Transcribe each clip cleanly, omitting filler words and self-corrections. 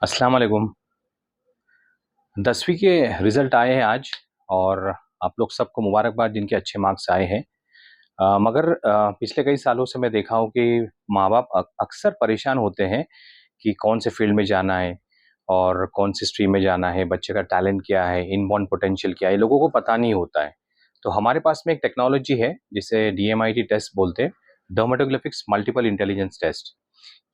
अस्सलाम वालेकुम। 10वीं के रिजल्ट आए हैं आज। और आप लोग सबको मुबारकबाद जिनके अच्छे मार्क्स आए हैं। मगर पिछले कई सालों से मैं देखा हूँ कि माँ बाप अक्सर परेशान होते हैं कि कौन से फील्ड में जाना है और कौन सी स्ट्रीम में जाना है, बच्चे का टैलेंट क्या है, इनबॉर्न पोटेंशियल क्या है, लोगों को पता नहीं होता है। तो हमारे पास में एक टेक्नोलॉजी है जिसे DMIT टेस्ट बोलते हैं, डर्मेटोग्राफिक्स मल्टीपल इंटेलिजेंस टेस्ट।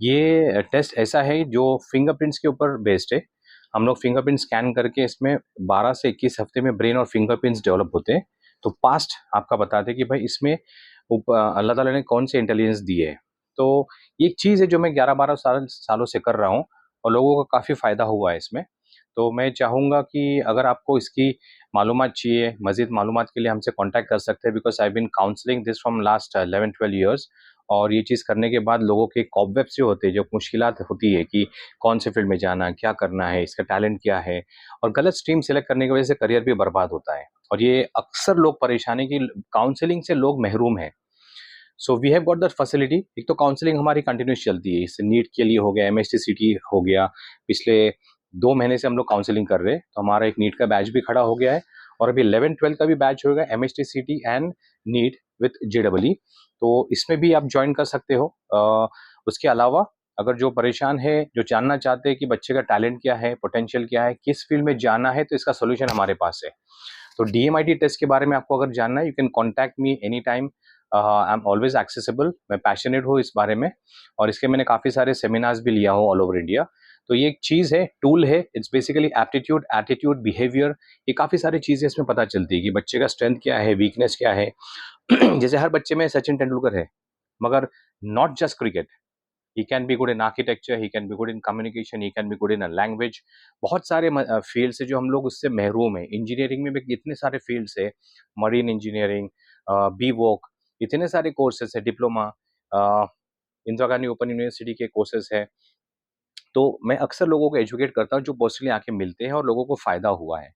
ये टेस्ट ऐसा है जो फिंगरप्रिंट्स के ऊपर बेस्ड है। हम लोग फिंगरप्रिंट स्कैन करके इसमें 12 से 21 हफ्ते में ब्रेन और फिंगरप्रिंट्स डेवलप होते हैं। तो पास्ट आपका बताते हैं कि भाई इसमें अल्लाह ताला ने कौन से इंटेलिजेंस दिए है। तो ये एक चीज़ है जो मैं 11-12 सालों से कर रहा हूँ और लोगों को काफ़ी फ़ायदा हुआ है इसमें। तो मैं चाहूँगा कि अगर आपको इसकी मालूमात चाहिए, मज़ीद मालूमात के लिए हमसे कॉन्टैक्ट कर सकते हैं, because I been counselling this from last 11-12 years. और ये चीज़ करने के बाद लोगों के कॉबवेब्स जो होते हैं, जो मुश्किलात होती है कि कौन से फील्ड में जाना है, क्या करना है, इसका टैलेंट क्या है, और गलत स्ट्रीम सेलेक्ट करने की वजह से करियर भी बर्बाद होता है। और ये अक्सर लोग परेशानी की काउंसलिंग से लोग महरूम हैं। So we have got that facility. एक तो काउंसलिंग हमारी कंटिन्यूस चलती है, इससे नीट के लिए हो गया, MHTCT हो गया। पिछले 2 महीने से हम लोग काउंसलिंग कर रहे हैं, तो हमारा एक नीट का बैच भी खड़ा हो गया है। और अभी 11-12 का भी बैच होगा, MHTCT and NEET with JEE। तो इसमें भी आप ज्वाइन कर सकते हो। उसके अलावा अगर जो परेशान है, जो जानना चाहते हैं कि बच्चे का टैलेंट क्या है, पोटेंशियल क्या है, किस फील्ड में जाना है, तो इसका सोल्यूशन हमारे पास है। तो DMIT टेस्ट के बारे में आपको अगर जानना है, you can contact me any time. I am always accessible. मैं पैशनेट हूँ इस बारे में, और इसके मैंने काफ़ी सारे सेमिनार्स भी लिया हूँ ऑल ओवर इंडिया। तो ये एक चीज़ है, टूल है। It's basically aptitude, attitude, behaviour. ये काफ़ी सारी चीज़ें इसमें पता चलती है कि बच्चे का स्ट्रेंथ क्या है, वीकनेस क्या है। जैसे हर बच्चे में सचिन तेंदुलकर है, मगर not just cricket. He can be good in architecture, he can be good in communication, he can be good in a language. बहुत सारे फील्ड्स है जो हम लोग उससे महरूम है। इंजीनियरिंग में भी इतने सारे फील्ड्स है, मरीन इंजीनियरिंग, बी वोक, इतने सारे कोर्सेज है, diploma, Indira Gandhi open university के कोर्सेज है। तो मैं अक्सर लोगों को एजुकेट करता हूँ जो पर्सनली आके मिलते हैं और लोगों को फ़ायदा हुआ है।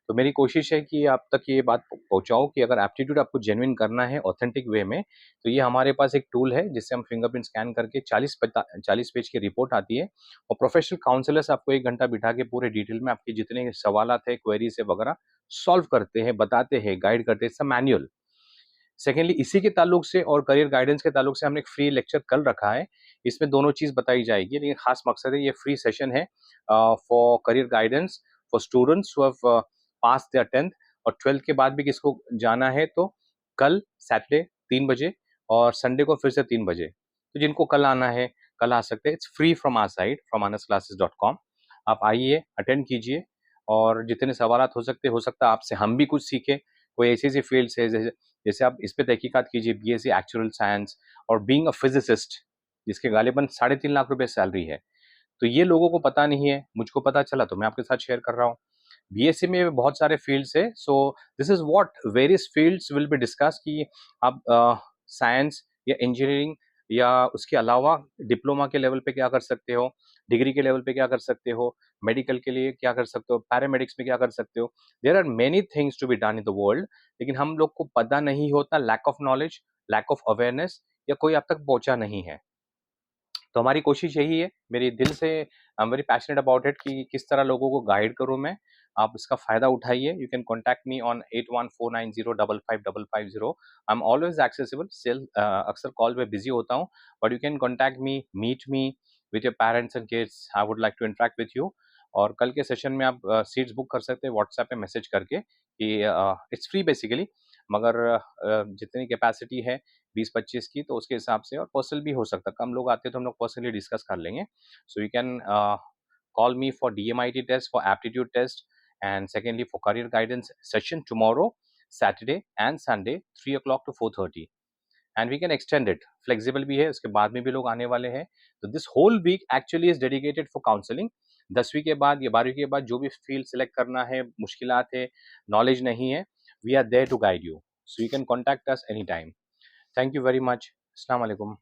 तो मेरी कोशिश है कि आप तक ये बात पहुँचाऊँ कि अगर एप्टीट्यूड आपको जेन्युइन करना है ऑथेंटिक वे में, तो ये हमारे पास एक टूल है जिससे हम फिंगरप्रिंट स्कैन करके 40 पेज की रिपोर्ट आती है, और प्रोफेशनल काउंसलर्स आपको 1 घंटा बिठा के पूरे डिटेल में आपके जितने सवालात है, क्वेरीज़ है वगैरह सॉल्व करते हैं, बताते हैं, गाइड करते हैं। It's a manual. सेकेंडली इसी के ताल्लुक से और करियर गाइडेंस के ताल्लुक से हमने एक फ्री लेक्चर कल रखा है। इसमें दोनों चीज़ बताई जाएगी, लेकिन खास मकसद है, ये फ्री सेशन है for career guidance for students who have pass their 10th और 12th के बाद भी किसको जाना है तो कल सैटरडे 3 बजे और संडे को फिर से 3 बजे। तो जिनको कल आना है कल आ सकते हैं। It's free from our side, from anasclasses.com। आप आइए, अटेंड कीजिए, और जितने सवालात हो सकता है आपसे हम भी कुछ सीखें। कोई ऐसी फील्ड्स है जैसे जैसे आप इस पे तहकीकात कीजिए, BSc एक्चुअल साइंस और बीइंग अ फिजिसिस्ट, जिसके गालिबन 3.5 लाख रुपए सैलरी है। तो ये लोगों को पता नहीं है, मुझको पता चला तो मैं आपके साथ शेयर कर रहा हूँ। BSc में बहुत सारे फील्ड्स है, so this is what various fields will be discuss कि आप साइंस या इंजीनियरिंग या उसके अलावा डिप्लोमा के लेवल पे क्या कर सकते हो, डिग्री के लेवल पे क्या कर सकते हो, मेडिकल के लिए क्या कर सकते हो, पैरामेडिक्स में क्या कर सकते हो। There are many things to be done in the world, लेकिन हम लोग को पता नहीं होता, lack of knowledge, lack of awareness, या कोई आप तक पहुंचा नहीं है। तो हमारी कोशिश यही है, मेरी दिल से I am very passionate about it कि किस तरह लोगों को गाइड करूँ मैं। आप इसका फ़ायदा उठाइए। You can contact me on 8149055550। I am always accessible. Still अक्सर कॉल पे बिजी होता हूँ, but you can contact me, meet me with your parents and kids. I would like to interact with you. और कल के session में आप seats book कर सकते हैं व्हाट्सएप पे मैसेज करके कि इट्स फ्री बेसिकली, मगर जितनी कैपेसिटी है 20-25 की, तो उसके हिसाब से, और पर्सनल भी हो सकता है, कम लोग आते हैं तो हम लोग पर्सनली डिस्कस कर लेंगे। So you can call me for DMIT test, for aptitude test, and secondly for career guidance session tomorrow, Saturday and Sunday, 3 o'clock to 4:30, and we can extend it, flexible भी है, उसके बाद में भी लोग आने वाले हैं। तो this whole week actually is dedicated for counseling। 10वीं के बाद या 12वीं के बाद जो भी फील्ड सेलेक्ट करना है, मुश्किलात है, नॉलेज नहीं है, we are there to guide you, so you can contact us anytime। Thank you very much। अस्सलाम वालेकुम।